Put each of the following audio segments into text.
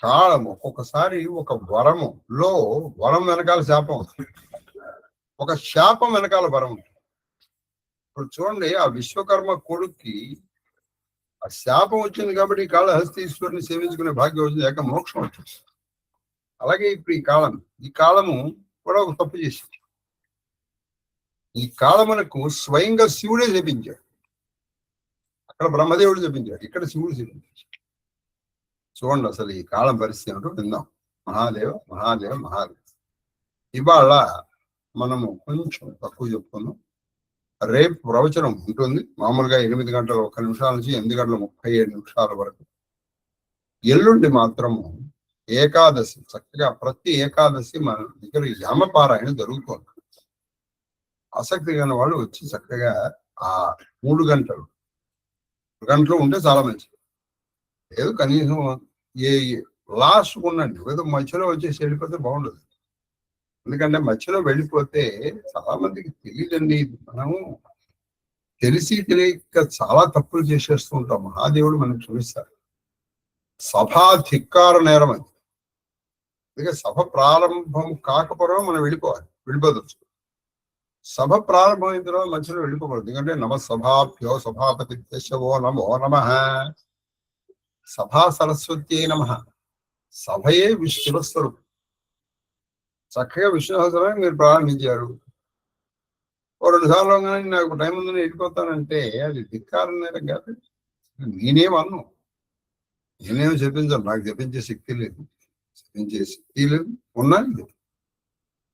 కాలం ఒక్కొక్కసారి ఒక వరములో వరం వెనకాల శాపం, ఒక శాపం వెనకాల వరం. ఇప్పుడు చూడండి, ఆ విశ్వకర్మ కొడుక్కి ఆ శాపం వచ్చింది కాబట్టి కాళహస్తీశ్వరుని సేవించుకునే భాగ్యం వచ్చింది, ఏక మోక్షం వచ్చింది. అలాగే ఇప్పుడు ఈ కాలము కూడా ఒక తప్పు చేసింది. ఈ కాలమునకు స్వయంగా శివుడే చెప్పించాడు. అక్కడ బ్రహ్మదేవుడు చెప్పించాడు, ఇక్కడ శివుడు చెప్పించాడు. చూడండి అసలు ఈ కాలం పరిస్థితి ఏమిటో విందాం. మహాదేవ మహాదేవ మహాదేవ. ఇవాళ మనము కొంచెం తక్కువ చెప్పుకున్నాం. రేపు ప్రవచనం ఉంటుంది మామూలుగా 8 గంటల 1 నిమిషాల నుంచి 8 గంటల 37 నిమిషాల వరకు. ఎల్లుండి మాత్రము ఏకాదశి, చక్కగా ప్రతి ఏకాదశి మన దగ్గర యామపారాయణ జరుగుతుంది. ఆసక్తి కాని వాళ్ళు వచ్చి చక్కగా ఆ 3 గంటలు ఉంటే చాలా మంచిది. ఏదో కనీసం లాస్ట్ ఉండండి, ఏదో మధ్యలో వచ్చేసి వెళ్ళిపోతే బాగుండదు. ఎందుకంటే మధ్యలో వెళ్ళిపోతే చాలా మందికి తెలియదండి. మనము తెలిసి తెలియక చాలా తప్పులు చేసేస్తూ ఉంటాం. మహాదేవుడు మనకు చూపిస్తారు. సభా ధిక్కార నేరం అది. అందుకే సభ ప్రారంభం కాకపోవడం మనం వెళ్ళిపోవచ్చు. సభ ప్రారంభమైన తర్వాత మధ్యలో వెళ్ళిపోకూడదు. ఎందుకంటే నమస్సభాభ్యో సభాపతి దశవో నమో నమః, సభా సరస్వతి నమః. సభయే శివస్వరూపం. చక్కగా విష్ణు సహస్రాన్ని మీరు ప్రారంభించారు. 2 సార్లు కానీ నాకు టైం ఉందని వెళ్ళిపోతానంటే అది ధిక్కారం నేరం కాదు. నేనేమన్ను, నేనేమో చెప్పించాను, నాకు చెప్పించే శక్తి లేదు, ఉన్నాయి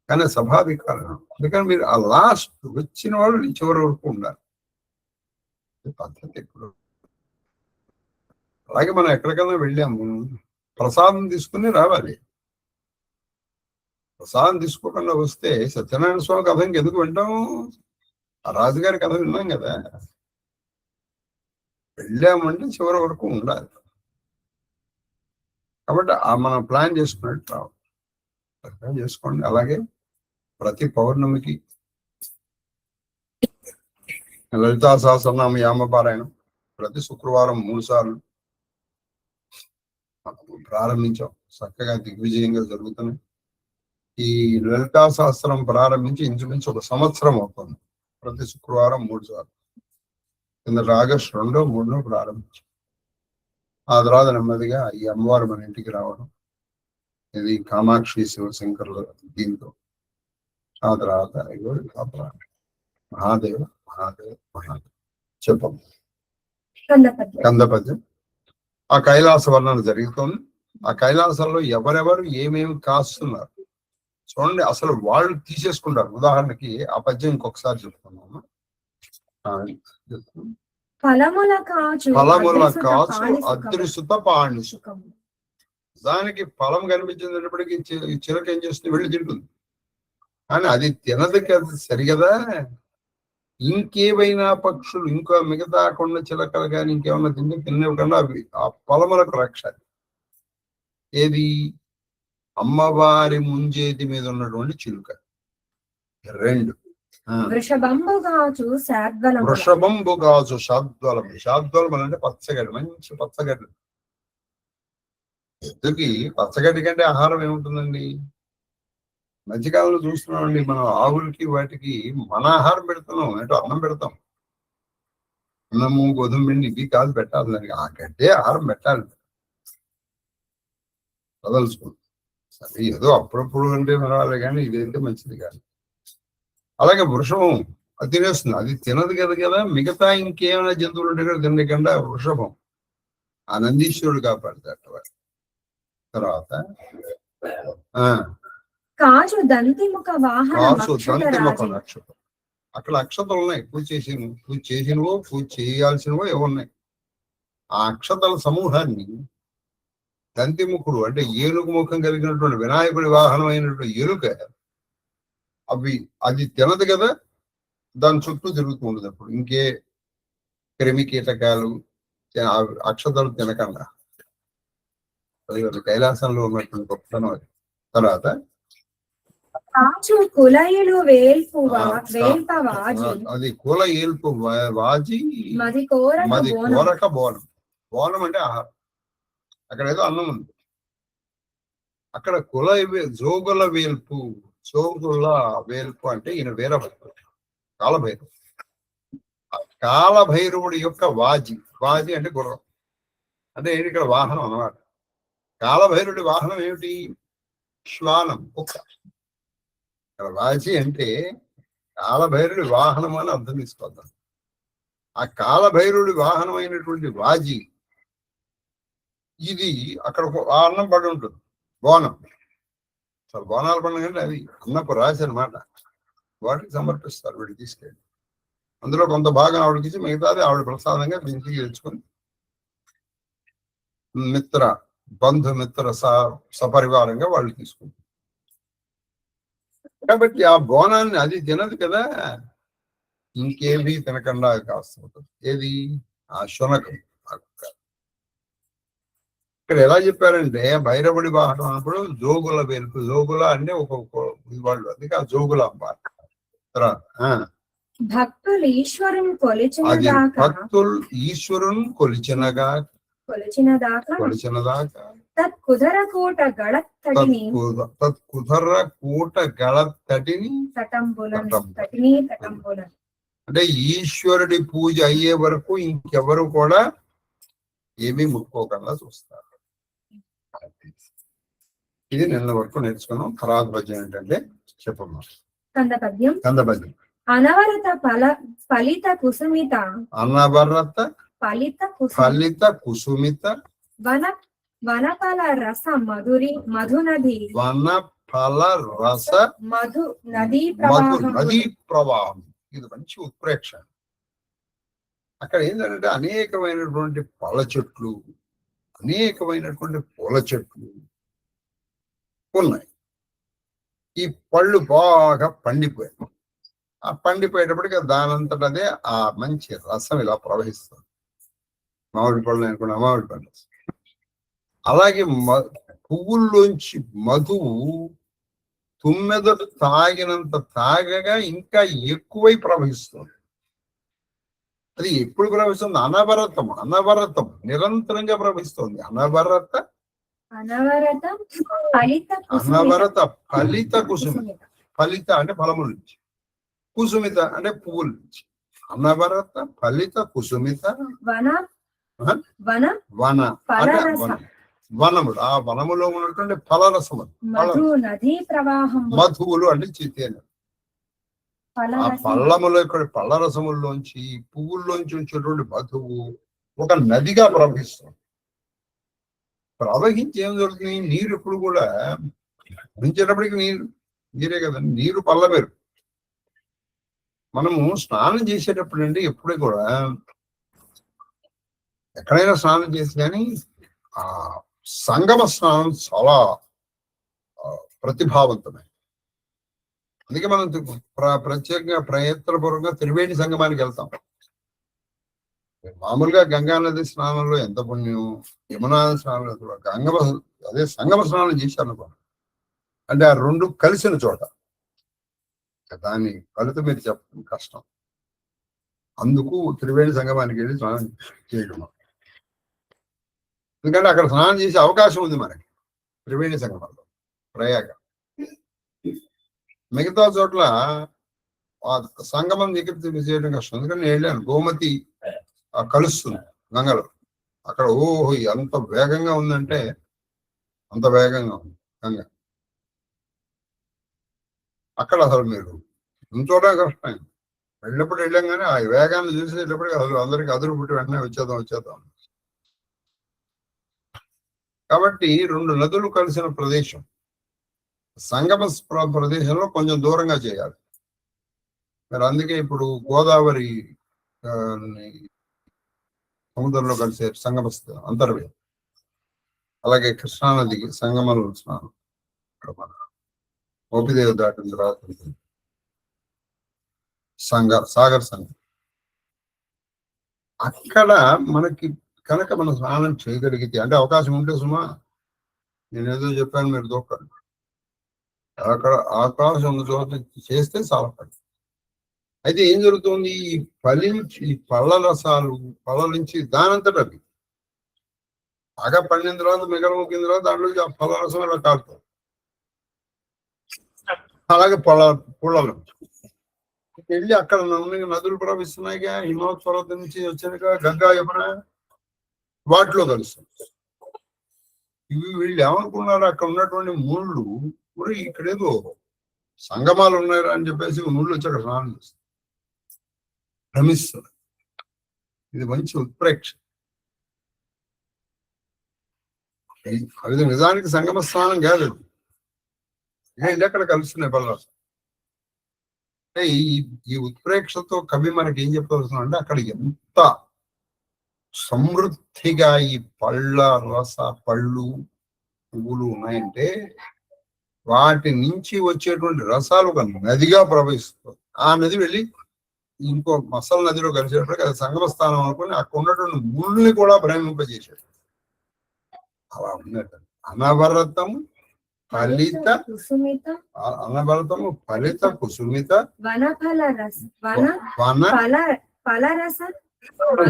కానీ సభాధికారం. అందుకని మీరు ఆ లాస్ట్ వచ్చిన వాళ్ళు చివరి వరకు ఉండాలి. పద్ధతి ఎప్పుడు. అలాగే మనం ఎక్కడికైనా వెళ్ళాము, ప్రసాదం తీసుకుని రావాలి. ప్రసాదం తీసుకోకుండా వస్తే సత్యనారాయణ స్వామి కథ ఇంకెందుకు వింటాము? ఆ రాజుగారి కథ విన్నాం కదా. వెళ్ళామంటే చివరి వరకు ఉండాలి. కాబట్టి మనం ప్లాన్ చేసుకున్నట్టు రావాలి, చేసుకోండి. అలాగే ప్రతి పౌర్ణమికి లలితా సహస్రనామ యామపారాయణం ప్రతి శుక్రవారం 3 సార్లు ప్రారంభించాం. చక్కగా దిగ్విజయంగా జరుగుతున్నాయి. ఈ లలితా సహస్రం ప్రారంభించి ఇంచుమించు 1 సంవత్సరం అవుతుంది. ప్రతి శుక్రవారం 3 సార్లు. కింద ఆగస్టు 2, 3 ప్రారంభించాం. ఆ తర్వాత నెమ్మదిగా ఈ అమ్మవారు మన ఇంటికి రావడం, ఇది కామాక్షి శివశంకర్ల దీంతో. ఆ తర్వాత మహాదేవ మహాదేవ మహాదేవ చెప్పం కందపద్యం. ఆ కైలాస వర్ణన జరుగుతుంది. ఆ కైలాసంలో ఎవరెవరు ఏమేమి కాస్తున్నారు చూడండి. అసలు వాళ్ళు తీసేసుకుంటారు. ఉదాహరణకి ఆ పద్యం ఇంకొకసారి చెప్పుకున్నాము. ఫలముల కాచు అదృసుత పాణి. దానికి ఫలం కనిపించినప్పటికీ చిలక ఏం చేస్తుంది, వెళ్ళి తింటుంది. కానీ అది తినదు కదా, సరిగదా. ఇంకేమైనా పక్షులు, ఇంకా మిగతా కొండ చిలకలు కానీ ఇంకేమన్నా తినకుండా అవి ఆ ఫలములకు రక్ష. ఏది? అమ్మవారి ముంజేతి మీద ఉన్నటువంటి చిలుక. 2 వృషభంబు గాజు శాద్వలం. శాద్వలం అంటే పచ్చగడ్డి, మంచి పచ్చగడ్డి. ఎద్దుకి పచ్చగడ్డి కంటే ఆహారం ఏముంటుందండి? మధ్యకాలంలో చూస్తున్నామండి మనం ఆవులకి వాటికి మన ఆహారం పెడుతున్నాం. ఏంటో అన్నం పెడతాం. అన్నము, గోధుమ పిండి ఇవి కాదు పెట్టాలి. దానికి ఆ గడ్డే ఆహారం పెట్టాలి. వదలుచుకుంటాం. సరే ఏదో అప్పుడప్పుడు అంటే మరవాలి, కానీ ఇదైతే మంచిది కాదు. అలాగే వృషభం అది తినేస్తుంది. అది తినదు కదా. మిగతా ఇంకేమైనా జంతువులు ఉంటే కూడా తినకుండా వృషభం ఆ నందీశ్వరుడు కాపాడుతాడు. తర్వాత కాచు దంతిముఖ నక్షత్రం. అక్కడ అక్షతలు ఉన్నాయి. పూజ చేసినవో పూజ చేయాల్సినవో ఏమున్నాయి. ఆ అక్షతల సమూహాన్ని దంతిముఖుడు అంటే ఏనుగు ముఖం కలిగినటువంటి వినాయకుడి వాహనం అయినటువంటి ఎలుక, అది తినదు కదా, దాని చుట్టూ తిరుగుతూ ఉండదు. అప్పుడు ఇంకే క్రిమి కీటకాలు అక్షతలు తినకుండా. అది కైలాసంలో ఉన్నటువంటి గొప్పతనం అది. తర్వాత అది కుల ఏల్పు వాజి మది కోరక బోనం. బోనం అంటే ఆహారం. అక్కడ ఏదో అన్నం ఉంది, అక్కడ జోగుల వేల్పు, జోగుల వేల్పు అంటే ఈయన వీరభద్రుడు, కాలభైరవుడు. కాలభైరవుడి యొక్క వాజి అంటే గుర్రం, అంటే ఇక్కడ వాహనం అన్నమాట. కాలభైరుడి వాహనం ఏమిటి? శ్వానం, కుక్క. ఇక్కడ వాజి అంటే కాలభైరుడి వాహనం అని అర్థం తీసుకోద్దాం. ఆ కాలభైరుడి వాహనం అయినటువంటి వాజి ఇది అక్కడ అన్నం పడి ఉంటుంది, బోనం. అసలు బోనాలు పండుగ అంటే అది అన్నపు రాశి అనమాట. వాటికి సమర్పిస్తారు, వీడికి తీసుకెళ్ళి. అందులో కొంత భాగం ఆవిడకి ఇచ్చి మిగతాది ఆవిడ ప్రసాదంగా ఇంటికి తెచ్చుకొని బంధుమిత్ర సపరివారంగా వాళ్ళు తీసుకుంటారు. కాబట్టి ఆ బోనాన్ని అది తినదు కదా, ఇంకేమీ తినకుండా కాస్త ఉంటుంది. ఏది? ఆ శునకం. ఇక్కడ ఎలా చెప్పారంటే భైరవుడి వాహనం అన్నప్పుడు జోగుల వేలుపు, జోగుల అంటే ఒక వాళ్ళు, అందుకే ఆ జోగుల అమ్మారు. భక్తులు ఈశ్వరుని కొలిచినదాకా తత్కుదరకూట గళత్తటిని అంటే ఈశ్వరుడి పూజ అయ్యే వరకు ఇంకెవరు కూడా ఏమీ ముట్టుకోకుండా చూస్తారు. ఇది నిన్న వరకు నేర్చుకున్నాం. తర్వాత పద్యం ఏంటంటే చెప్పమ్మా. కందపద్యం. అనవరత ఫలిత కుసుమిత, అనవరత ఫలిత కుసుమిత వనఫల రస మధునది, వనఫల రస నదీ ప్రవాహం. ఇది మంచి ఉత్ప్రేక్ష. అక్కడ ఏంటంటే అనేకమైనటువంటి పళ్ళ చెట్లు, అనేకమైనటువంటి పూల చెట్లు ఉన్నాయి. ఈ పళ్ళు బాగా పండిపోయాయి. ఆ పండిపోయేటప్పటికి దానంతటదే ఆ మంచి రసం ఇలా ప్రవహిస్తుంది. మామిడి పళ్ళు అనుకున్న మామిడి పళ్ళు. అలాగే పువ్వుల్లోంచి మధువు తుమ్మెదడు తాగినంత తాగగా ఇంకా ఎక్కువై ప్రవహిస్తుంది. అది ఎప్పుడు ప్రవహిస్తుంది? అనవరతం నిరంతరంగా ప్రవహిస్తుంది. అనవరత ఫలిత కుసుమిత. ఫలిత అంటే ఫలముల నుంచి, కుసుమిత అంటే పువ్వుల నుంచి. అనవరత ఫలిత కుసుమిత వనములు. ఆ వనములో ఉన్నటువంటి ఫలరసములు, మధువులు అంటే చితేను. ఆ పళ్ళములో ఇక్కడ పళ్ళరసముల్లోంచి, పువ్వుల్లోంచి వచ్చేటువంటి మధువు ఒక నదిగా ప్రవహిస్తుంది. ప్రవహించి ఏం జరుగుతుంది? నీరు ఎప్పుడు కూడా ప్రవహించేటప్పటికి నీరే కదండి, నీరు పల్లవేరు. మనము స్నానం చేసేటప్పుడు అండి ఎప్పుడు కూడా ఎక్కడైనా స్నానం చేసి కానీ ఆ సంగమ స్నానం చాలా ప్రతిభావంతమే. అందుకే మనం ప్రత్యేకంగా ప్రయత్నపూర్వకంగా త్రివేణి సంగమానికి వెళ్తాం. మామూలుగా గంగా నది స్నానంలో ఎంత పుణ్యం, యమునా స్నానంలో కూడా సంగమ స్నానం చేశాను అంటే ఆ రెండు కలిసిన చోట. దాన్ని ఫలితం మీరు చెప్పడం కష్టం. అందుకు త్రివేణి సంగమానికి వెళ్ళి స్నానం చేయడం. ఎందుకంటే అక్కడ స్నానం చేసే అవకాశం ఉంది మనకి త్రివేణి సంగమంలో, ప్రయాగ. మిగతా చోట్ల సంగమం దగ్గర చేయడం కష్టం. ఎందుకంటే నేను వెళ్ళాను, గోమతి కలుస్తుంది గంగలో. అక్కడ ఓహో ఎంత వేగంగా ఉందంటే అంత వేగంగా ఉంది గంగ. అక్కడ అసలు మీరు చూడడం కష్టం. వెళ్ళినప్పుడు వెళ్ళాం కానీ ఆ వేగాన్ని చూసేటప్పటికి అసలు అందరికి అదురు పుట్టి వెంటనే వచ్చేద్దాం. కాబట్టి రెండు నదులు కలిసిన ప్రదేశం, సంగమ ప్రదేశంలో కొంచెం దూరంగా చేయాలి. మరి అందుకే ఇప్పుడు గోదావరి సముద్రంలో కలిసే సంగమ అంతర్వే, అలాగే కృష్ణానదికి సంగమంలో స్నానం ఓపిదేవి దాటిన తర్వాత సాగర్ సంగం. అక్కడ మనకి కనుక మనం స్నానం చేయగలిగితే, అంటే అవకాశం ఉంటే సుమా, నేనేదో చెప్పాను మీరు దూకండి. అక్కడ అవకాశం ఉన్న చోట చేస్తే సాలపడి. అయితే ఏం జరుగుతుంది? ఈ పళ్ళ రసాలు పళ్ళ నుంచి దానంతట అవి బాగా పండిన తర్వాత మిగల ముక్కిన తర్వాత దాంట్లో ఆ పళ్ళ రసం ఇలా కాలుతాం. అలాగే పుల్లలు వెళ్ళి అక్కడ నదులు ప్రవహిస్తున్నాయిగా, హిమావత్ పర్వతం నుంచి వచ్చాక గంగా యమున వాటిలో కలుస్తుంది. ఇవి వీళ్ళు ఏమనుకున్నారు, అక్కడ ఉన్నటువంటి ముళ్ళు కూడా ఇక్కడేదో సంగమాలు ఉన్నాయా అని చెప్పేసి ముళ్ళు వచ్చి అక్కడ స్నానం చేస్తారు, భ్రమిస్తారు. ఇది మంచి ఉత్ప్రేక్ష. అది నిజానికి సంగమ స్నానం కాదు, ఏంటి అక్కడ కలుస్తున్నాయి బలరాసం. అంటే ఈ ఉత్ప్రేక్షతో కవి మనకి ఏం చెప్పవలసిన అంటే అక్కడ ఎంత సమృద్ధిగా ఈ పళ్ళు పువ్వులు ఉన్నాయంటే వాటి నుంచి వచ్చేటువంటి రసాలు ఒక నదిగా ప్రవహిస్తుంది. ఆ నది వెళ్ళి ఇంకో మసల్ నదిలో కలిసేటప్పటికి అది సంగమ స్థానం అనుకుని అక్కడ ఉన్నటువంటి ముళ్ళని కూడా భ్రమింపజేసాడు. అలా ఉన్నట్టు అనవరతము ఫలిత కుసుమిత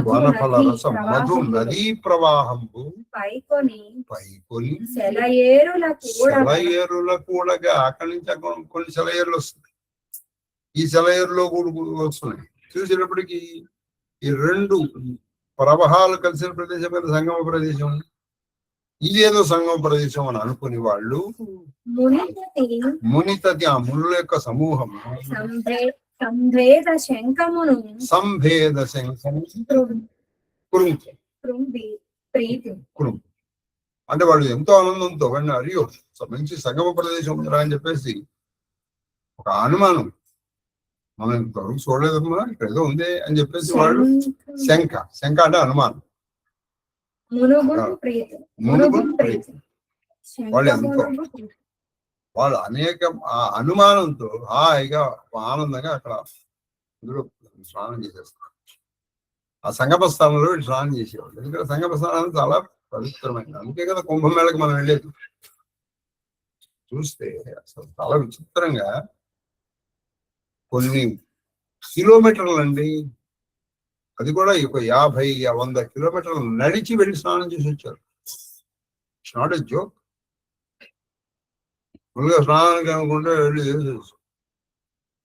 వనఫలరసం మధు నదీ ప్రవాహంబు పైకొని సెలయేరుల కూడగా అక్కడి నుంచి కొన్ని సెలయేరులు వస్తున్నాయి. ఈ సెలయేరులో కూడా వస్తున్నాయి. చూసేటప్పటికి ఈ రెండు ప్రవాహాలు కలిసిన ప్రదేశం కదా సంగమ ప్రదేశం. ఇదేదో సంగమ ప్రదేశం అని అనుకుని వాళ్ళు మునితతి ఆ మునుల యొక్క సమూహం సంభేద శంఖము అంటే వాళ్ళు ఎంతో ఆనందంతో అయ్యో మంచి సంగమ ప్రదేశం ఉందిరా అని చెప్పేసి ఒక అనుమానం, మనం ఇంతవరకు చూడలేదమ్మా ఇక్కడ ఏదో ఉంది అని చెప్పేసి వాళ్ళు శంఖ అంటే అనుమానం, వాళ్ళు ఎంతో వాళ్ళు అనేక ఆ అనుమానంతో హాయిగా ఆనందంగా అక్కడ స్నానం చేసేస్తారు. ఆ సంగమ స్థానంలో స్నానం చేసేవాళ్ళు. ఎందుకంటే సంగమ స్థానం చాలా పవిత్రమైనది. అందుకే కదా కుంభమేళకి మనం వెళ్ళేది. చూస్తే అసలు చాలా విచిత్రంగా కొన్ని కిలోమీటర్లు అండి, అది కూడా 50-100 కిలోమీటర్లు నడిచి వెళ్ళి స్నానం చేసి వచ్చారు. It's not a joke. ముందుగా స్నానానికి అనుకుంటే వెళ్ళి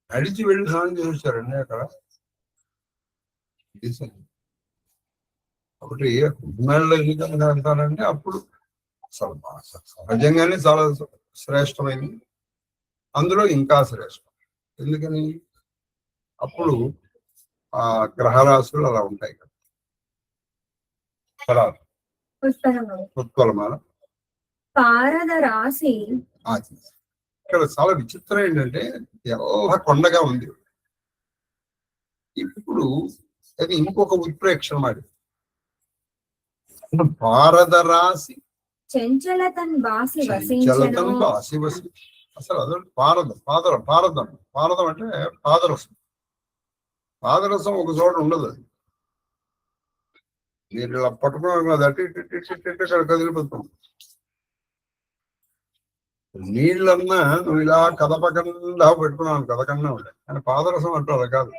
నడిచి వెళ్ళి స్నానం చేసి వచ్చారండి అక్కడ. కాబట్టి కుంభమేళలో ఎందుకంటే అంటారంటే అప్పుడు అసలు సహజంగానే చాలా శ్రేష్టమైనది, అందులో ఇంకా శ్రేష్టం. ఎందుకని అప్పుడు ఆ గ్రహరాశులు అలా ఉంటాయి కదా. ఉత్పలమాల పారదరాశి ఇక్కడ చాలా విచిత్రం ఏంటంటే తెల్ల కొండగా ఉంది. ఇప్పుడు అది ఇంకొక ఉత్ప్రేక్షణ మాట. పారదరాశి చంచలతన్ బాసి అసలు అదే పారదం అంటే పాదరసం ఒక చోట ఉండదు. అది మీరు ఇలా పట్టుకున్నాను కదా అక్కడ కదిలిపోతుంది. నీళ్ళన్నా నువ్వు ఇలా కదపకుండా పెట్టుకున్నాను కదకన్నా ఉంటాయి, కానీ పాదరసం అంటారు అది కాదు.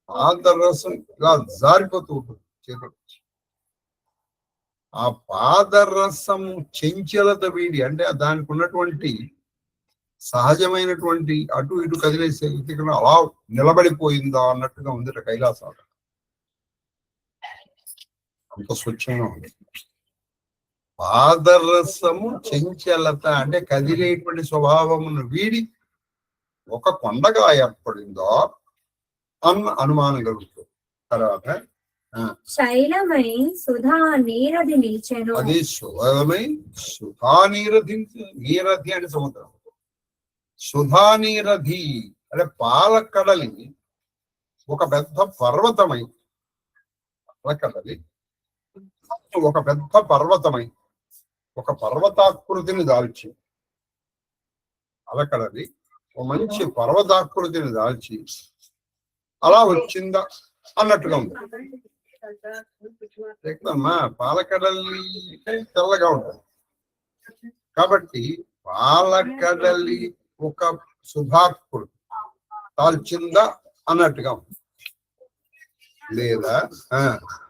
పాదరసం ఇలా జారిపోతూ ఉంటుంది చేతులు. ఆ పాదరసం చెంచలత వీడి అంటే దానికి ఉన్నటువంటి సహజమైనటువంటి అటు ఇటు కదిలే శక్తి అలా నిలబడిపోయిందా అన్నట్టుగా ఉంది కైలాసం. అంత స్వచ్ఛంగా ఉంది. పాదరసము చెంచలత అంటే కదిలేటువంటి స్వభావమును వీడి ఒక కొండగా ఏర్పడిందో అన్న అనుమానం కలుగుతుంది. తర్వాత శైలమై సుధా నీరది నిలిచెను. అది శైలమై సుధా నీరది అంటే సముద్రం. సుధా నీరధి అంటే పాలకడలి ఒక పెద్ద పర్వతమై, పాలకడలి ఒక పెద్ద పర్వతమై ఒక పర్వతాకృతిని దాల్చి, పాలకడలి ఒక మంచి పర్వతాకృతిని దాల్చి అలా వచ్చిందా అన్నట్టుగా ఉంది. ఎక్కడమ్మా పాలకడలి తెల్లగా ఉంటుంది కాబట్టి పాలకడలి ఒక సుధాకృతి దాల్చిందా అన్నట్టుగా ఉంది. లేదా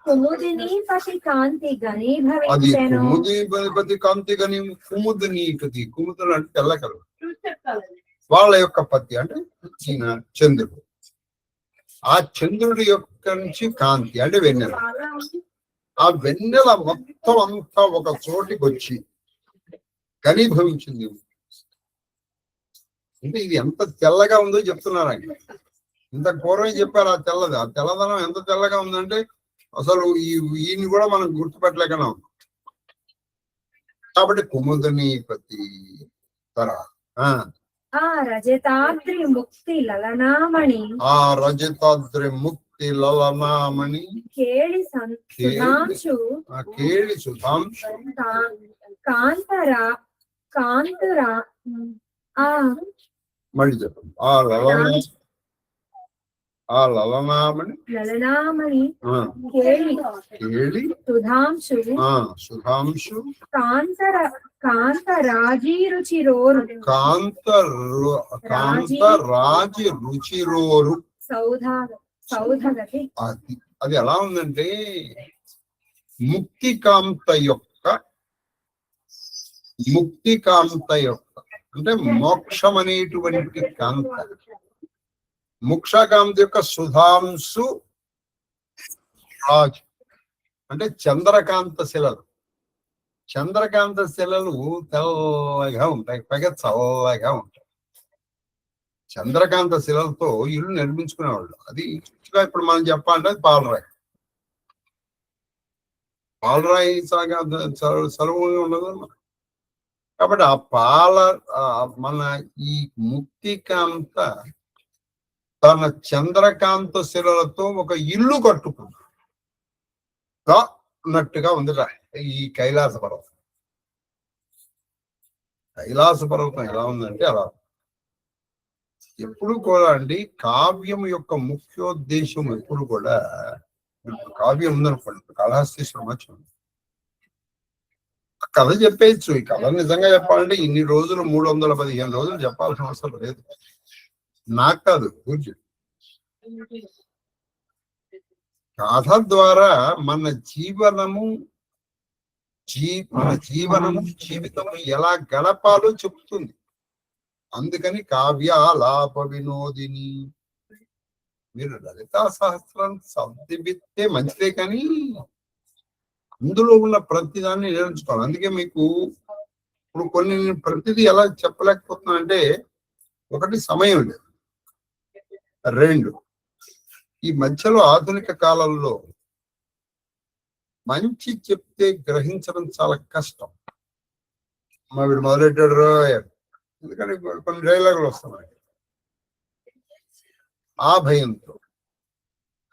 కుముదినీపతి కాంతి అది కుముదిపతి కాంతి గని కుముదినీపతి కుముదులు అంటే తెల్లకలు వాళ్ళ యొక్క పత్తి అంటే ఈయన చంద్రుడు. ఆ చంద్రుడి యొక్క నుంచి కాంతి అంటే వెన్నెల. ఆ వెన్నెల మొత్తం అంతా ఒక చోటికి వచ్చి ఘనీభవించింది. అంటే ఇది ఎంత తెల్లగా ఉందో చెప్తున్నారు ఆయన. ఇంత పూర్వం చెప్పారు ఆ తెల్లది. ఆ తెల్లదనం ఎంత తెల్లగా ఉందంటే అసలు ఈయన్ని కూడా మనం గుర్తుపెట్టలేకనే ఉంది. కాబట్టి కుముదని ప్రతి తర్వాత ఆ రజతాద్రి ముక్తి లలనామణి కేళి సుధాంశు కాంతరా కాంతురా మళ్ళీ చెప్పండి. లలనామణి కేళి సుధాంశు కాంతరాజి రుచిరోరు సౌధగతి. అది ఎలా ఉందంటే ముక్తికాంత యొక్క అంటే మోక్షం అనేటువంటి కాంత, మోక్షకాంత యొక్క సుధాంశు రాజు అంటే చంద్రకాంత శిలలు. చంద్రకాంత శిలలు తెల్లగా ఉంటాయి, పైగా చల్లగా ఉంటాయి. చంద్రకాంత శిలలతో ఇల్లు నిర్మించుకునేవాళ్ళు. అది ఇప్పుడు మనం చెప్పాలంటే అది పాలరాయి సాగా సలువుగా ఉండదు. కాబట్టి మన ఈ ముక్తికాంత తన చంద్రకాంత శిలలతో ఒక ఇల్లు కట్టుకున్నట్టుగా ఉంది ఈ కైలాస పర్వతం ఎలా ఉందంటే అలా. ఎప్పుడు కూడా అండి కావ్యం యొక్క ముఖ్యోద్దేశం ఎప్పుడు కూడా, కావ్యం ఉందనుకోండి, కాళహస్తీశ్వరం వచ్చింది, కథ చెప్పేయచ్చు. ఈ కథ నిజంగా చెప్పాలంటే ఇన్ని రోజులు 315 రోజులు చెప్పాల్సిన అవసరం లేదు. నాకు కాదు, కూర్చు. కథ ద్వారా మన జీవితము జీవితము ఎలా గడపాలో చెప్తుంది. అందుకని కావ్యాలాప వినోదిని. మీరు లలితా సహస్రం చదివితే మంచిదే, కానీ అందులో ఉన్న ప్రతిదాన్ని నేర్చుకోవాలి. అందుకే మీకు ఇప్పుడు కొన్ని ప్రతిదీ ఎలా చెప్పలేకపోతున్నా అంటే, ఒకటి సమయం లేదు, 2 ఈ మధ్యలో ఆధునిక కాలంలో మంచి చెప్తే గ్రహించడం చాలా కష్టం. వీడు మొదలెట్టాడు, ఎందుకంటే కొన్ని డైలాగులు వస్తున్నాయి. ఆ భయంతో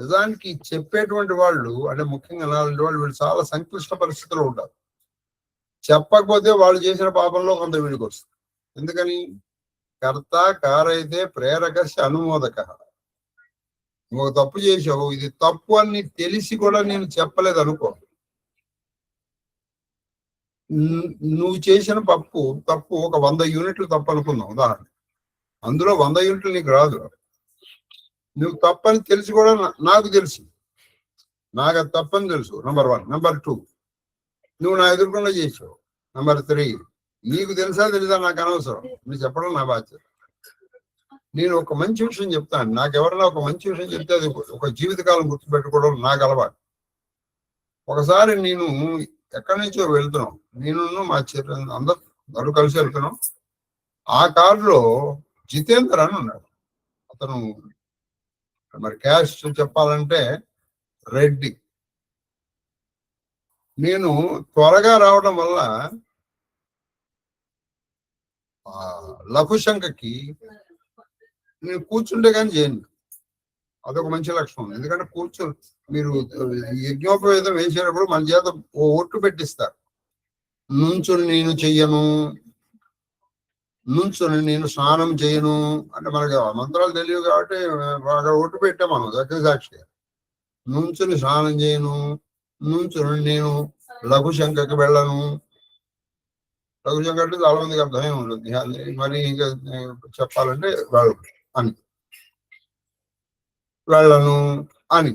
నిజానికి చెప్పేటువంటి వాళ్ళు అంటే ముఖ్యంగా అలాంటి వాళ్ళు వీళ్ళు చాలా సంక్లిష్ట పరిస్థితుల్లో ఉంటారు. చెప్పకపోతే వాళ్ళు చేసిన పాపంలో కొంత వీడికి వస్తుంది. ఎందుకని కర్త కారైతే ప్రేరకస్య అనుమోదక. నువ్వు ఒక తప్పు చేసావు, ఇది తప్పు అని తెలిసి కూడా నేను చెప్పలేదు అనుకో, నువ్వు చేసిన తప్పు ఒక 100 యూనిట్లు తప్పు అనుకుందాం ఉదాహరణ. అందులో 100 యూనిట్లు నీకు రాదు. నువ్వు తప్పని తెలిసి కూడా నాకు తెలుసు, నాకు అది తప్పని తెలుసు. నెంబర్ 1. నెంబర్ 2, నువ్వు నా ఎదుర్కొండా చేసావు. నెంబర్ 3, నీకు తెలుసా తెలీదా నాకు అనవసరం, నువ్వు చెప్పడం నా బాధ్యత. నేను ఒక మంచి విషయం చెప్తాను, నాకెవరైనా ఒక మంచి విషయం చెప్తే అది ఒక జీవితకాలం గుర్తుపెట్టుకోవడం నాకు అలవాటు. ఒకసారి నేను ఎక్కడి నుంచో వెళ్తున్నాం, నేను మా అందరూ కలిసి వెళ్తున్నాం. ఆ కారులో జితేందర్ అని ఉన్నాడు. అతను మరి క్యాష్ చెప్పాలంటే రెడ్డి. నేను త్వరగా రావడం వల్ల లఘుశంకకి నేను కూర్చుంటే కానీ చేయను. అదొక మంచి లక్షణం. ఎందుకంటే మీరు యజ్ఞోపవేదం వేసేటప్పుడు మన చేత ఓ ఒట్టు పెట్టిస్తారు. నుంచుని నేను చెయ్యను, నుంచుని నేను స్నానం చేయను అంటే మనకి మంత్రాలు తెలియదు కాబట్టి అక్కడ ఒట్టు పెట్టాం మనం సాక్షిగా. నుంచుని స్నానం చేయను, నుంచుని నేను లఘుశంకకి వెళ్ళను. లఘుశంక అంటే చాలా మందికి అర్థమే ఉంటుంది, మరి ఇంకా చెప్పాలంటే వెళ్ళను అని.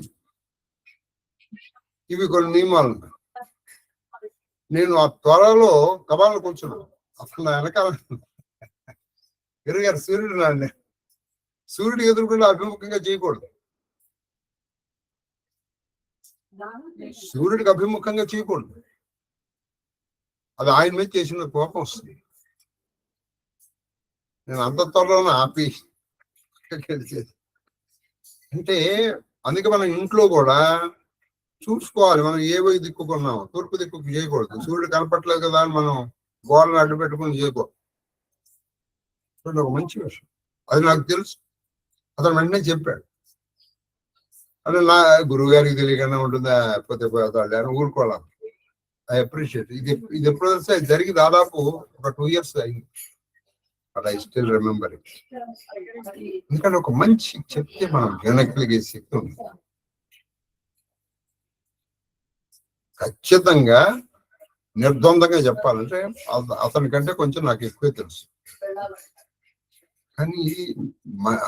ఇవి కొన్ని నియమాలు ఉన్నాయి. నేను ఆ త్వరలో కబాలను కూర్చున్నాను. అసలు వెనకాల ఎరుగారు సూర్యుడు నాన్న సూర్యుడు ఎదుర్కొంటే అభిముఖంగా చేయకూడదు. సూర్యుడికి అభిముఖంగా చేయకూడదు. అది ఆయన మీద చేసిన కోపం వస్తుంది. నేను అంత త్వరలోనే ఆపి అంటే అందుకే మనం ఇంట్లో కూడా చూసుకోవాలి. మనం ఏ వైపు దిక్కుకున్నాం, తూర్పు దిక్కుకు చేయకూడదు. సూర్యుడు కనపట్లేదు కదా అని మనం గోడను అడ్డు పెట్టుకుని చేయకూడదు. ఒక మంచి విషయం, అది నాకు తెలుసు. అతను వెంటనే చెప్పాడు. అంటే నా గురువు గారికి తెలియకుండా ఉంటుందా, పోతే పోతాడు అని ఊరుకోవాలి. I appreciate. ఇది ఎప్పుడు వస్తే జరిగి దాదాపు ఒక 2 years అయింది. But I still remember it. ఎందుకంటే ఒక మంచి చెప్తే మనం వెనక్కి శక్తి ఉంది. ఖచ్చితంగా నిర్ద్వందంగా చెప్పాలంటే అతని కంటే కొంచెం నాకు ఎక్కువే తెలుసు. కానీ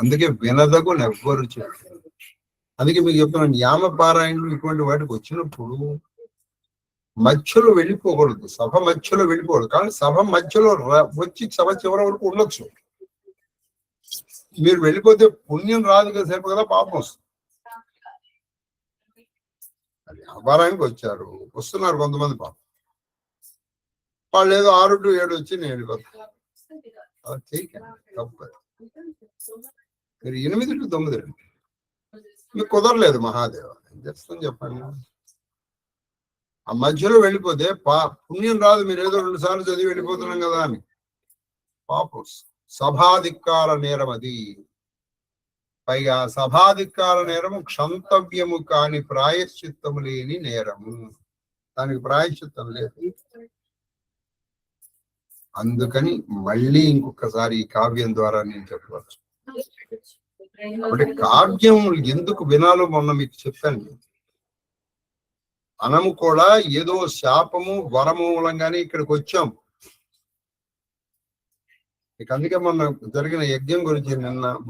అందుకే వినదగు ఎవ్వరు చెప్పారు. అందుకే మీకు చెప్తున్నాను, యామ పారాయణలు ఇటువంటి వాటికి వచ్చినప్పుడు మధ్యలో వెళ్ళిపోకూడదు. సభ మధ్యలో వెళ్ళిపోకూడదు. కానీ సభ మధ్యలో వచ్చి సభ చివరి వరకు ఉండొచ్చు. మీరు వెళ్ళిపోతే పుణ్యం రాదు కదా, సేపు కదా పాపం వస్తుంది. అది వ్యాపారానికి వచ్చారు, వస్తున్నారు కొంతమంది పాపం. వాళ్ళు ఏదో 6 to 7 వచ్చి నేను వెళ్ళిపోతాను. తప్పదు. మీరు 8 to 9 మీకు కుదరలేదు మహాదేవ చేస్తాను చెప్పండి. ఆ మధ్యలో వెళ్ళిపోతే పుణ్యం రాదు. మీరు ఏదో 2 సార్లు చదివి వెళ్ళిపోతున్నాం కదా అని పాపం. సభాధిక్కార నేరం అది. పైగా సభాధిక్కార నేరము క్షంతవ్యము కాని ప్రాయశ్చిత్తము లేని నేరము. దానికి ప్రాయశ్చిత్తం లేదు. అందుకని మళ్ళీ ఇంకొకసారి ఈ కావ్యం ద్వారా నేను చెప్పవచ్చు. అంటే కావ్యం ఎందుకు వినాలో మొన్న మీకు చెప్పాను. మనము కూడా ఏదో శాపము వరము మూలంగానే ఇక్కడికి వచ్చాం. ఇక అందుకే మొన్న జరిగిన యజ్ఞం గురించి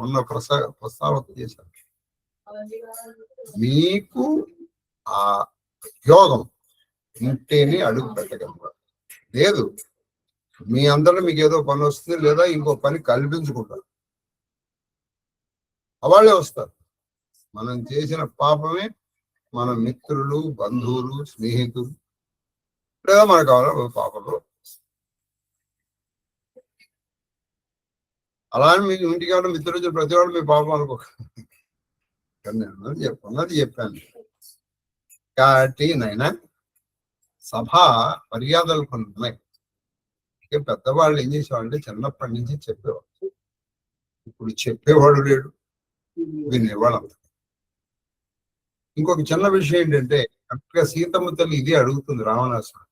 మొన్న ప్రస్తావన చేశాను. మీకు ఆ యోగం ఉంటేనే అడుగు పెట్టగలరు. లేదు మీ అందరూ మీకు ఏదో పని వస్తుంది, లేదా ఇంకో పని కల్పించుకుంటారు, వాళ్ళే వస్తారు. మనం చేసిన పాపమే మన మిత్రులు, బంధువులు, స్నేహితులు, లేదా మనకు కావాలి పాపలు. అలా అని మీకు ఇంటికి కావాలి మిత్రులు ప్రతి వాళ్ళు మీ పాపం అనుకోకండి. నేను చెప్పాను కాబట్టి నైనా సభ మర్యాదలు కొన్ని ఉన్నాయి. పెద్దవాళ్ళు ఏం చేసేవాళ్ళంటే చిన్నప్పటి నుంచి చెప్పేవాళ్ళు. ఇప్పుడు చెప్పేవాడు లేడు, వినేవాడు. ఇంకొక చిన్న విషయం ఏంటంటే కరెక్ట్ గా సీతమ్మ తల్లి ఇదే అడుగుతుంది రావణాసుడు.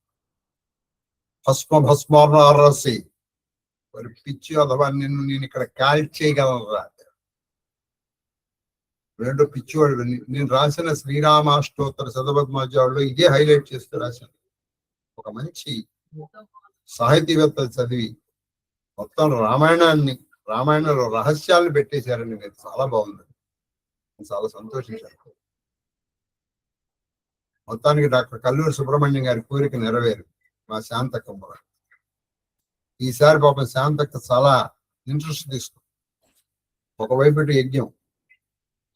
భస్మారసి మరి పిచ్చి అథవా నేను ఇక్కడ కాల్చేయగలరా? రెండో పిచ్చివాడు. నేను రాసిన శ్రీరామాష్టోత్తర శతపథమాచార్యులో ఇదే హైలైట్ చేస్తూ రాశాను. ఒక మంచి సాహితీవేత్త చదివి మొత్తం రామాయణంలో రహస్యాలను పెట్టేశారని నేను చాలా బాగుంది, చాలా సంతోషించాను. మొత్తానికి డాక్టర్ కల్లూరి సుబ్రహ్మణ్యం గారి కోరిక నెరవేరు మా శాంతక్క. ఈసారి పాపం శాంతక్క చాలా ఇంట్రెస్ట్ తీసుకుంది. ఒకవైపు యజ్ఞం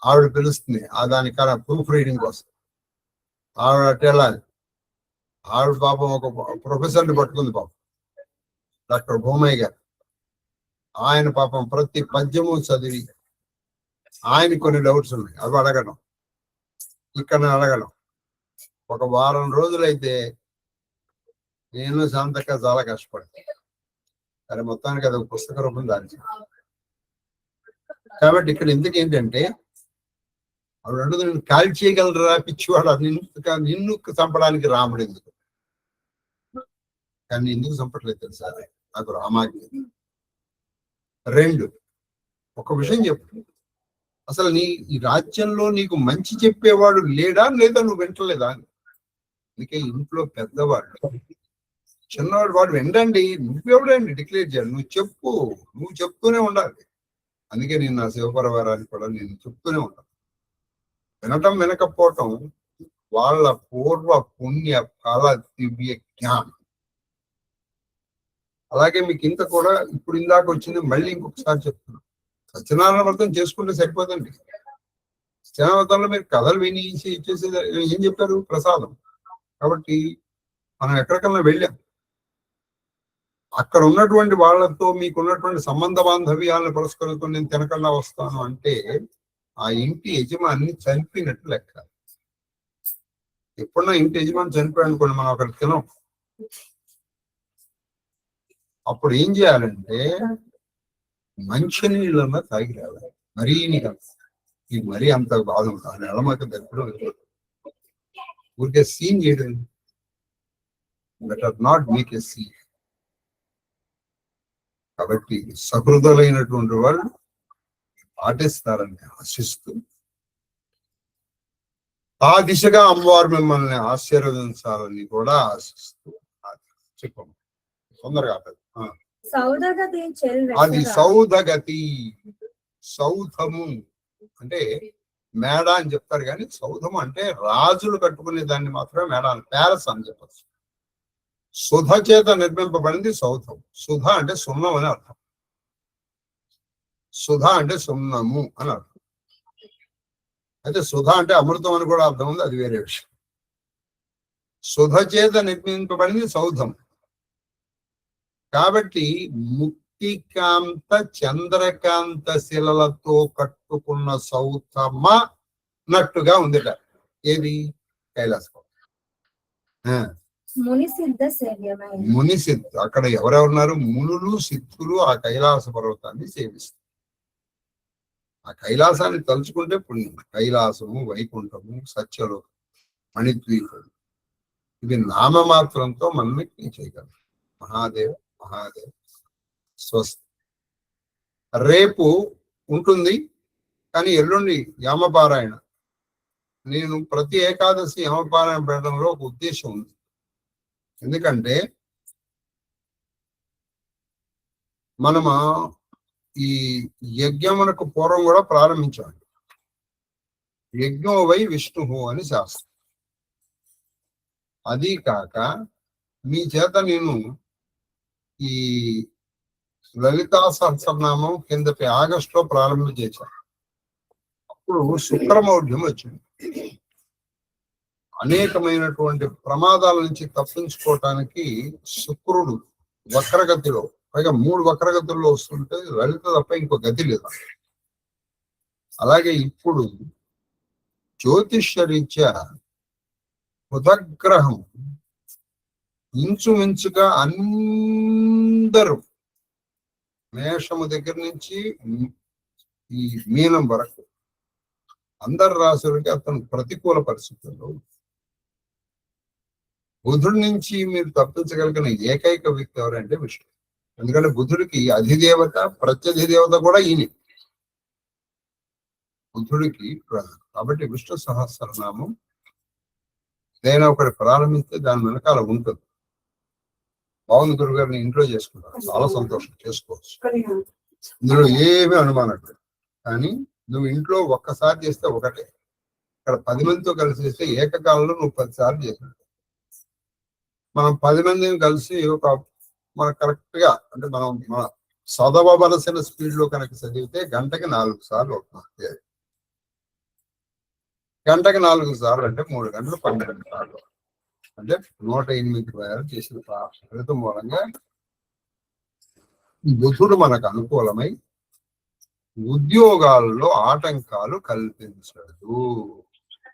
ఆవిడ పిలుస్తుంది, దాని ప్రూఫ్ రీడింగ్ కోసం ఆవిడ అటు వెళ్ళాలి. ఆవిడ పాపం ఒక ప్రొఫెసర్ని పట్టుకుంది పాపం, డాక్టర్ భూమయ్య గారు. ఆయన పాపం ప్రతి పద్యము చదివి ఆయన కొన్ని డౌట్స్ ఉన్నాయి, అవి అడగడం, ఇక్కడ అడగడం. ఒక వారం రోజులైతే నేను శాంతక్క చాలా కష్టపడతాను. సరే మొత్తానికి అది ఒక పుస్తక రూపం దాని. కాబట్టి ఇక్కడ ఎందుకు ఏంటంటే ఆవిడ అడుగు, నేను కాల్ చేయగలరా పిచ్చివాడు, నిన్ను చంపడానికి రాముడు ఎందుకు? కానీ ఎందుకు చంపట్లేదు తెలుసా? నాకు రామాజ్ఞ. 2 ఒక విషయం చెప్పు, అసలు ఈ రాజ్యంలో నీకు మంచి చెప్పేవాడు లేడా, లేదా నువ్వు వింటలేదా? అందుకే ఇంట్లో పెద్దవాళ్ళు చిన్నవాడు వాడు వినండి, నువ్వెవడండి డిక్లేర్ చేయాలి? నువ్వు చెప్తూనే ఉండాలి. అందుకే నేను నా శివపరవారాన్ని కూడా నేను చెప్తూనే ఉంటాను. వినటం వినకపోవటం వాళ్ళ పూర్వ పుణ్య ఫల దివ్య జ్ఞానం. అలాగే మీకు ఇంత కూడా ఇప్పుడు ఇందాక వచ్చింది మళ్ళీ ఇంకొకసారి చెప్తున్నాను. సత్యనారాయణ వ్రతం చేసుకుంటే సరిపోదండి. సత్యనారాయణ వ్రతంలో మీరు కథలు విని ఇచ్చేసేది ఏం చెప్పారు? ప్రసాదం. కాబట్టి మనం ఎక్కడికన్నా వెళ్ళాం, అక్కడ ఉన్నటువంటి వాళ్ళతో మీకున్నటువంటి సంబంధ బాంధవ్యాలను పురస్కరించుకొని నేను తినకుండా వస్తాను అంటే ఆ ఇంటి యజమాని చనిపోయినట్టు లెక్క. ఎప్పుడన్నా ఇంటి యజమాని చనిపోయాడు అనుకోండి, మనం అక్కడ తినం. అప్పుడు ఏం చేయాలంటే మంచినీళ్ళన్నా తాగి రావాలి. మరీ నీకు మరీ అంత బాధ ఉంటుంది. నెలమక దగ్గర ఊరికే సీన్ చేయడం, better not make a scene. కాబట్టి సహృదయులైనటువంటి వాళ్ళు పాటిస్తారని ఆశిస్తూ, ఆ దిశగా అమ్మవారు మిమ్మల్ని ఆశీర్వదించాలని కూడా ఆశిస్తూ చెప్పము తొందరగా. అది సౌధగతి. సౌధము అంటే మేడ అని చెప్తారు, కానీ సౌధము అంటే రాజులు కట్టుకునే దాన్ని మాత్రమే మేడ అని, ప్యాలెస్ అని చెప్పచ్చు. సుధ చేత నిర్మింపబడింది సౌధం. సుధ అంటే సున్నం అని అర్థం. సుధ అంటే సున్నము అని అర్థం. అయితే సుధ అంటే అమృతం అని కూడా అర్థం ఉంది, అది వేరే విషయం. సుధ చేత నిర్మింపబడింది సౌధం. కాబట్టి ముక్తికాంత చంద్రకాంత శిలలతో కట్టుకున్న సౌధమ నట్టుగా ఉందిట. ఏది? కైలాసం. ముని సిద్ధ. అక్కడ ఎవరెవరున్నారు? మునులు, సిద్ధులు ఆ కైలాస పర్వతాన్ని సేవిస్తారు. ఆ కైలాసాన్ని తలుచుకుంటే పుణ్యం. కైలాసము, వైకుంఠము, సత్యలోకం, మణిద్వీపుడు, ఇవి నామమాత్రంతో మనల్ని చేయగలరు. మహాదేవ్ మహాదేవ్. స్వస్తి. రేపు ఉంటుంది, కానీ ఎల్లుండి యామపారాయణ. నేను ప్రతి ఏకాదశి యామపారాయణ పెట్టడంలో ఒక ఉద్దేశం ఉంది. ఎందుకంటే మనము ఈ యజ్ఞమునకు పూర్వం కూడా ప్రారంభించాలి. యజ్ఞో వై విష్ణు అని శాస్త్రం. అది కాక మీ చేత నేను ఈ లలితా సహస్రనామం కిందటి ఆగస్టులో ప్రారంభం చేశాను. అప్పుడు శుక్రమౌఢ్యం వచ్చింది. అనేకమైనటువంటి ప్రమాదాల నుంచి తప్పించుకోవటానికి శుక్రుడు వక్రగతిలో, పైగా 3 వక్రగతుల్లో వస్తుంటే లలిత తప్ప ఇంకో గతి లేదు. అలాగే ఇప్పుడు జ్యోతిష్యరీత్యా బుధగ్రహం ఇంచుమించుగా అందరూ మేషము దగ్గర నుంచి ఈ మీనం వరకు అందరు రాసులకి అతను ప్రతికూల పరిస్థితుల్లో. బుధుడి నుంచి మీరు తప్పించగలిగిన ఏకైక వ్యక్తి ఎవరంటే విష్ణు. ఎందుకంటే బుధుడికి అధిదేవత, ప్రత్యధిదేవత కూడా ఈయన. బుధుడికి ప్రధానం. కాబట్టి విష్ణు సహస్రనామం ఏదైనా ఒకటి ప్రారంభిస్తే దాని వెనకాల ఉంటుంది. బాగుంది గురుగారిని ఇంట్లో చేసుకుంటారు, చాలా సంతోషం, చేసుకోవచ్చు. ఇందులో ఏమీ అనుమానం లేదు. కానీ నువ్వు ఇంట్లో ఒక్కసారి చేస్తే ఒకటే, ఇక్కడ 10 మందితో కలిసి చేస్తే ఏకకాలంలో నువ్వు 10 సార్లు చేసినట్టు. మనం 10 మందిని కలిసి మన కరెక్ట్ గా, అంటే మనం మన చదవవలసిన స్పీడ్ లో కనుక చదివితే గంటకి 4 సార్లు అవుతుంది. గంటకి 4 సార్లు అంటే 3 గంటలు 12 సార్లు, అంటే 108 వేలు చేసిన ఫలితం మూలంగా బుధుడు మనకు అనుకూలమై ఉద్యోగాల్లో ఆటంకాలు కల్పించడు.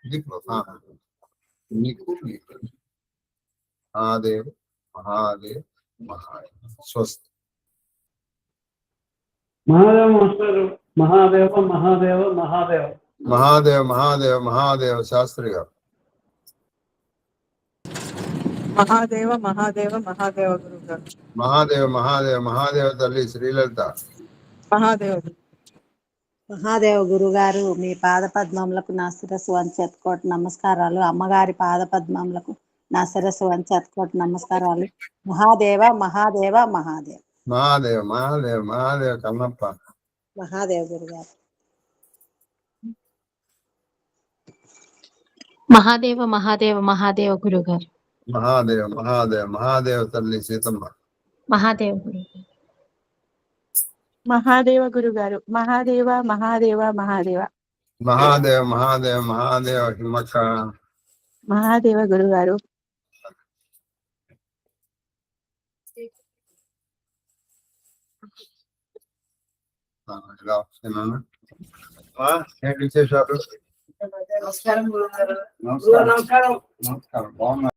ఇది ప్రధానం. నీకు మహాదేవ్ మహాదేవ్ మహాదేవ్. స్వస్తి. మహాదేవ మాస్టర్. మహాదేవ మహాదేవ మహాదేవ మహాదేవ్ మహాదేవ్ మహాదేవ్. శాస్త్రి గారు. మహాదేవ మహాదేవ మహాదేవ గురువు గారు. మహాదేవ్ మహాదేవ్ మహాదేవ తల్లి శ్రీలలిత. మహాదేవ మహాదేవ గురుగారు, మీ పాద పద్మములకు నా శిరస్సు వంచి ఎత్తుకోటి నమస్కారాలు. అమ్మగారి పాద పద్మములకు నా శిరస్సు వంచి ఎత్తుకోటి నమస్కారాలు. మహాదేవ మహాదేవ మహాదేవ. మహాదేవ్ మహాదేవ్ మహాదేవ్ కన్నప్ప. మహాదేవ గురుగారు. మహాదేవ మహాదేవ మహాదేవ గురుగారు. మహాదేవ్ మహాదేవ్ మహాదేవ తల్లి సీతమ్మ. మహాదేవ్ గురు. మహాదేవ గురుగారు. మహాదేవ మహాదేవ మహాదేవ. మహాదేవ మహాదేవ మహాదేవ హిమక. మహాదేవ గురుగారు. ఇలా వస్తున్నాను. ఏంటి విశేషాలు? నమస్కారం గురుగారు. నమస్కారం. నమస్కారం. నమస్కారం. బాగున్నా?